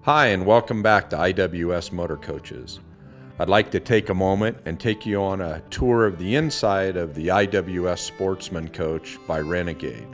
Hi, and welcome back to IWS Motor Coaches. I'd like to take a moment and take you on a tour of the inside of the IWS Sportsman coach by Renegade.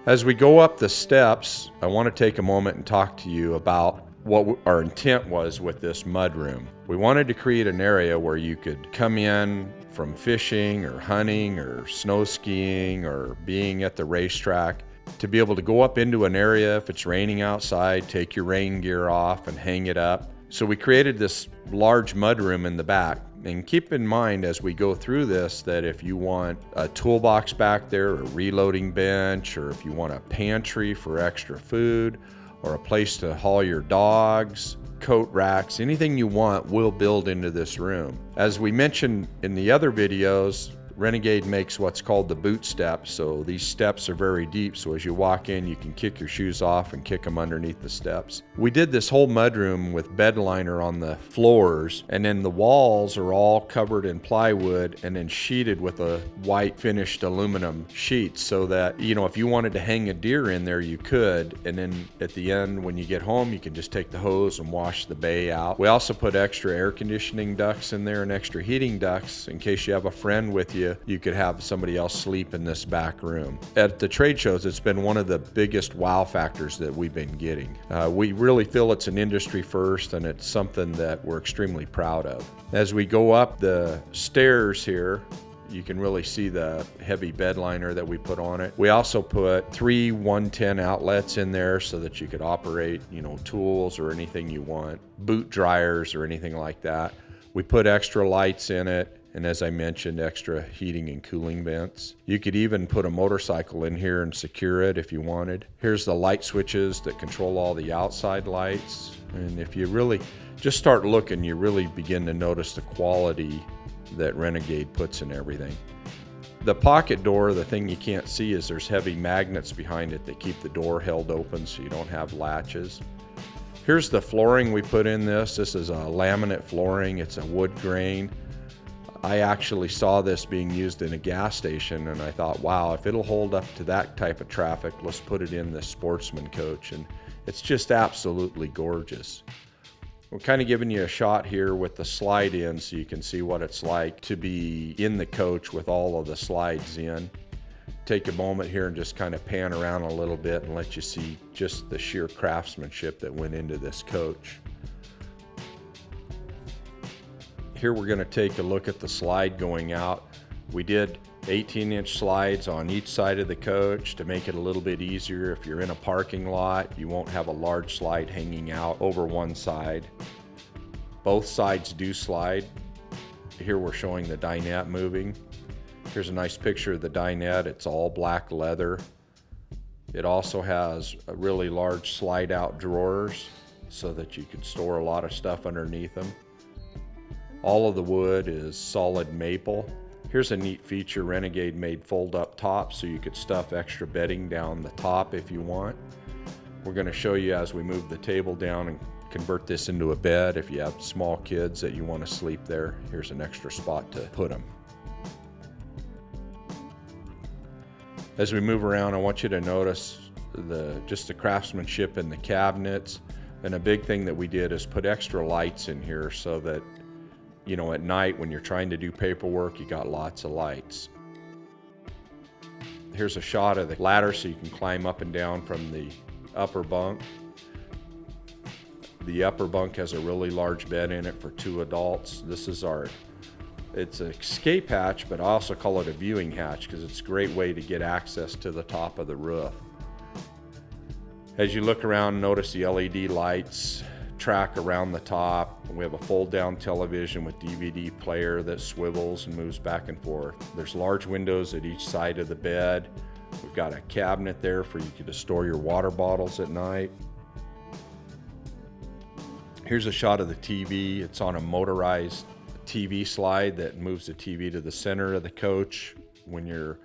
As we go up the steps, I want to take a moment and talk to you about what our intent was with this mudroom. We wanted to create an area where you could come in from fishing or hunting or snow skiing or being at the racetrack, to be able to go up into an area if it's raining outside, take your rain gear off and hang it up. So we created this large mudroom in the back. And keep in mind as we go through this that if you want a toolbox back there, a reloading bench, or if you want a pantry for extra food, or a place to haul your dogs, coat racks, anything you want, we'll build into this room. As we mentioned in the other videos, Renegade makes what's called the boot steps. So these steps are very deep, so as you walk in you can kick your shoes off and kick them underneath the steps. We did this whole mudroom with bed liner on the floors, and then the walls are all covered in plywood and then sheeted with a white finished aluminum sheet, so that, you know, if you wanted to hang a deer in there you could, and then at the end when you get home you can just take the hose and wash the bay out. We also put extra air conditioning ducts in there and extra heating ducts in case you have a friend with you. You could have somebody else sleep in this back room. At the trade shows, it's been one of the biggest wow factors that we've been getting. We really feel it's an industry first, and it's something that we're extremely proud of. As we go up the stairs here, you can really see the heavy bed liner that we put on it. We also put 3 110 outlets in there so that you could operate, tools or anything you want, boot dryers or anything like that. We put extra lights in it, and as I mentioned, extra heating and cooling vents. You could even put a motorcycle in here and secure it if you wanted. Here's the light switches that control all the outside lights. And if you really just start looking, you really begin to notice the quality that Renegade puts in everything. The pocket door, the thing you can't see is there's heavy magnets behind it that keep the door held open so you don't have latches. Here's the flooring we put in this. This is a laminate flooring. It's a wood grain. I actually saw this being used in a gas station, and I thought, wow, if it'll hold up to that type of traffic, let's put it in this Sportsman coach. And it's just absolutely gorgeous. We're kind of giving you a shot here with the slide in so you can see what it's like to be in the coach with all of the slides in. Take a moment here and just kind of pan around a little bit and let you see just the sheer craftsmanship that went into this coach. Here we're going to take a look at the slide going out. We did 18-inch slides on each side of the coach to make it a little bit easier. If you're in a parking lot, you won't have a large slide hanging out over one side. Both sides do slide. Here we're showing the dinette moving. Here's a nice picture of the dinette. It's all black leather. It also has a really large slide out drawers so that you can store a lot of stuff underneath them. All of the wood is solid maple. Here's a neat feature. Renegade made fold-up tops so you could stuff extra bedding down the top if you want. We're going to show you as we move the table down and convert this into a bed. If you have small kids that you want to sleep there, here's an extra spot to put them. As we move around, I want you to notice just the craftsmanship in the cabinets. And a big thing that we did is put extra lights in here so that at night when you're trying to do paperwork, you got lots of lights. Here's a shot of the ladder so you can climb up and down from the upper bunk. The upper bunk has a really large bed in it for 2 adults. This is it's an escape hatch, but I also call it a viewing hatch because it's a great way to get access to the top of the roof. As you look around, notice the LED lights track around the top. We have a fold-down television with DVD player that swivels and moves back and forth. There's large windows at each side of the bed. We've got a cabinet there for you to store your water bottles at night. Here's a shot of the TV. It's on a motorized TV slide that moves the TV to the center of the coach when you're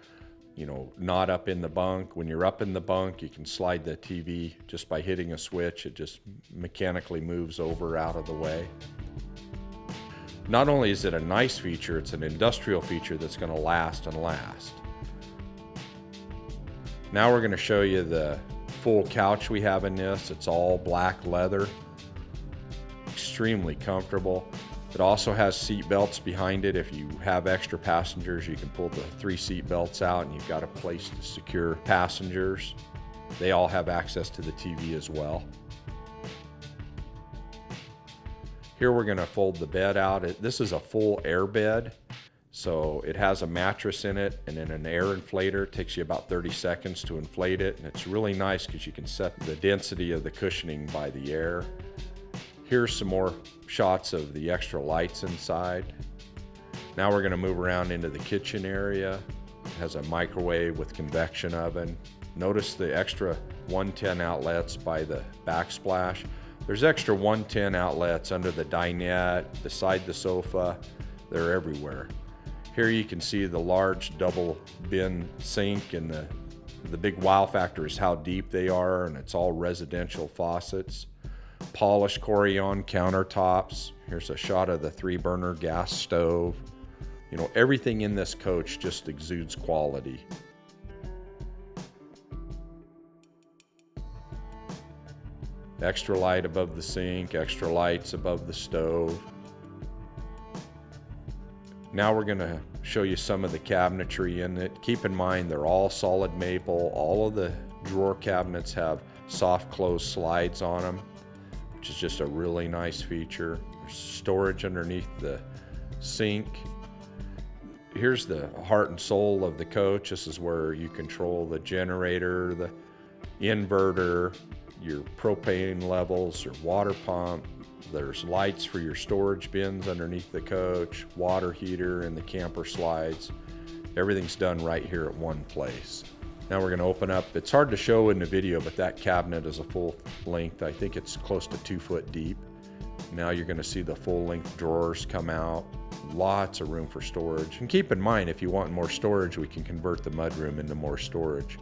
not up in the bunk. When you're up in the bunk, you can slide the TV just by hitting a switch. It just mechanically moves over out of the way. Not only is it a nice feature, it's an industrial feature that's going to last and last. Now we're going to show you the full couch we have in this. It's all black leather. extremely comfortable. It also has seat belts behind it. If you have extra passengers, you can pull the 3 seat belts out and you've got a place to secure passengers. They all have access to the TV as well. Here we're going to fold the bed out. This is a full air bed. So it has a mattress in it and then an air inflator. It takes you about 30 seconds to inflate it. And it's really nice because you can set the density of the cushioning by the air. Here's some more shots of the extra lights inside. Now we're going to move around into the kitchen area. It has a microwave with convection oven. Notice the extra 110 outlets by the backsplash. There's extra 110 outlets under the dinette, beside the sofa. They're everywhere. Here you can see the large double bin sink, and the big wow factor is how deep they are, and it's all residential faucets. Polished Corian countertops. Here's a shot of the 3-burner gas stove. You know, everything in this coach just exudes quality. Extra light above the sink, extra lights above the stove. Now we're going to show you some of the cabinetry in it. Keep in mind they're all solid maple. All of the drawer cabinets have soft close slides on them, which is just a really nice feature. There's storage underneath the sink. Here's the heart and soul of the coach. This is where you control the generator, the inverter, your propane levels, your water pump. There's lights for your storage bins underneath the coach, water heater, and the camper slides. Everything's done right here at one place. Now we're going to open up. It's hard to show in the video, but that cabinet is a full length. I think it's close to 2 foot deep. Now you're going to see the full length drawers come out. Lots of room for storage. And keep in mind, if you want more storage, we can convert the mudroom into more storage.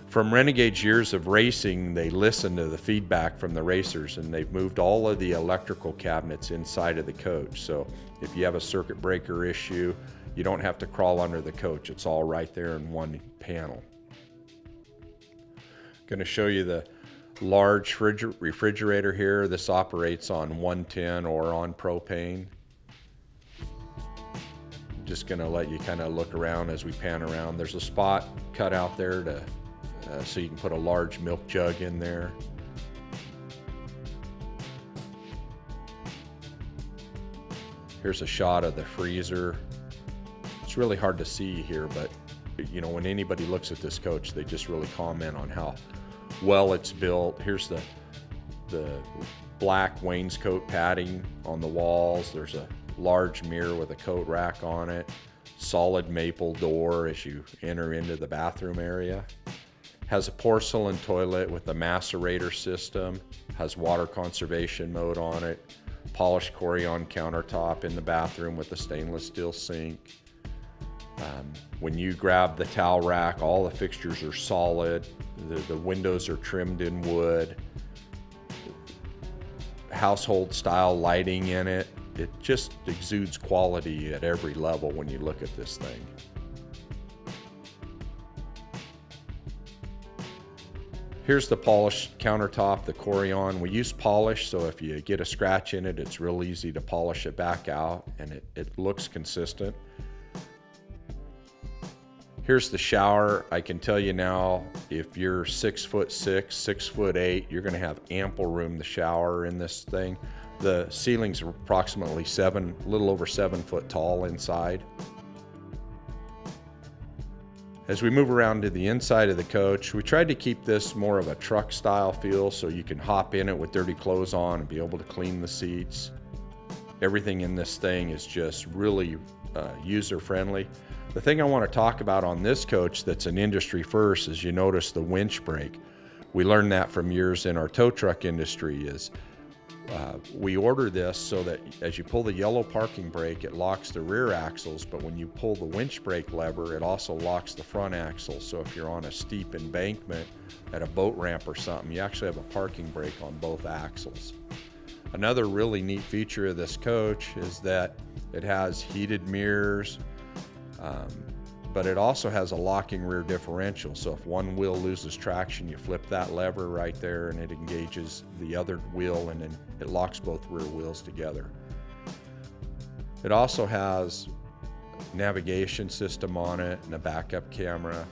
From Renegade's years of racing, they listened to the feedback from the racers, and they've moved all of the electrical cabinets inside of the coach. So if you have a circuit breaker issue, you don't have to crawl under the coach. It's all right there in one panel. Going to show you the large refrigerator here. This operates on 110 or on propane. Just going to let you kind of look around as we pan around. There's a spot cut out there to so you can put a large milk jug in there. Here's a shot of the freezer. It's really hard to see here, but you know, when anybody looks at this coach, they just really comment on how well it's built. Here's the black wainscot padding on the walls. There's a large mirror with a coat rack on it. Solid maple door as you enter into the bathroom area. Has a porcelain toilet with a macerator system. Has water conservation mode on it. Polished Corian countertop in the bathroom with a stainless steel sink. When you grab the towel rack, all the fixtures are solid. The windows are trimmed in wood. Household style lighting in it. It just exudes quality at every level when you look at this thing. Here's the polished countertop, the Corian. We use polish, so if you get a scratch in it, it's real easy to polish it back out, and it looks consistent. Here's the shower. I can tell you now, if you're 6'6", 6'8", you're gonna have ample room to shower in this thing. The ceilings are approximately a little over 7 foot tall inside. As we move around to the inside of the coach, we tried to keep this more of a truck style feel so you can hop in it with dirty clothes on and be able to clean the seats. Everything in this thing is just really user friendly. The thing I want to talk about on this coach that's an industry first is you notice the winch break. We learned that from years in our tow truck industry is we order this so that as you pull the yellow parking brake, it locks the rear axles, but when you pull the winch brake lever, it also locks the front axle. So if you're on a steep embankment at a boat ramp or something, you actually have a parking brake on both axles. Another really neat feature of this coach is that it has heated mirrors. but it also has a locking rear differential. So if one wheel loses traction, you flip that lever right there and it engages the other wheel, and then it locks both rear wheels together. It also has navigation system on it and a backup camera.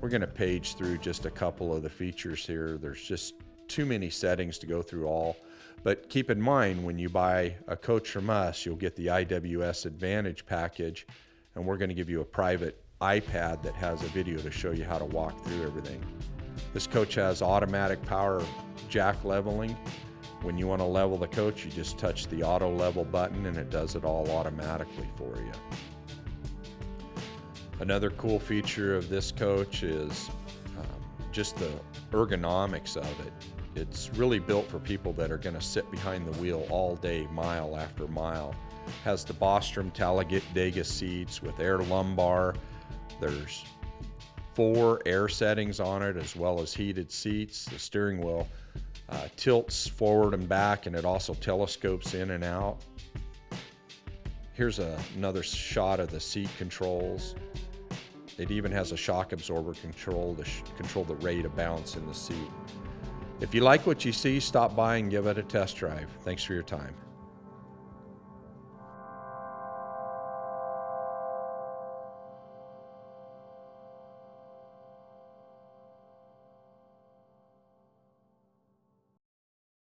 We're going to page through just a couple of the features here. There's just too many settings to go through all, but keep in mind, when you buy a coach from us, you'll get the IWS Advantage package, and we're going to give you a private iPad that has a video to show you how to walk through everything. This coach has automatic power jack leveling. When you want to level the coach, you just touch the auto level button and it does it all automatically for you. Another cool feature of this coach is just the ergonomics of it. It's really built for people that are going to sit behind the wheel all day, mile after mile. Has the Bostrom Talladega seats with air lumbar. There's 4 air settings on it, as well as heated seats. The steering wheel tilts forward and back, and it also telescopes in and out. Here's another shot of the seat controls. It even has a shock absorber control to control the rate of bounce in the seat. If you like what you see, stop by and give it a test drive. Thanks for your time.